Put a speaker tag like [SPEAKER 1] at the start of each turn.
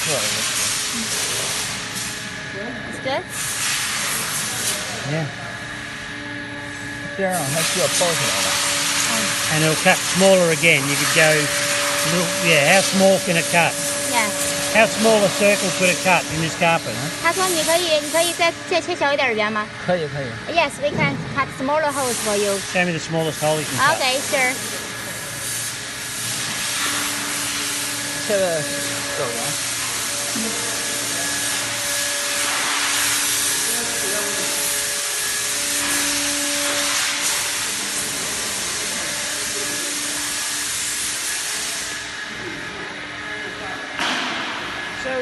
[SPEAKER 1] 错了。
[SPEAKER 2] It's good.
[SPEAKER 1] 你看，边上还需要包起来的。
[SPEAKER 3] And it'll cut smaller again. You could go little. Yeah, how small can it cut?
[SPEAKER 2] Yeah.
[SPEAKER 3] How small a circle could it cut in this carpet?
[SPEAKER 2] 他说你可以再切小一点的圆吗
[SPEAKER 1] 可以。
[SPEAKER 2] ？Yes, we can cut smaller holes for you.
[SPEAKER 3] Show me the smallest hole you can cut.
[SPEAKER 2] Okay, sure.
[SPEAKER 1] 切的小圆。
[SPEAKER 3] So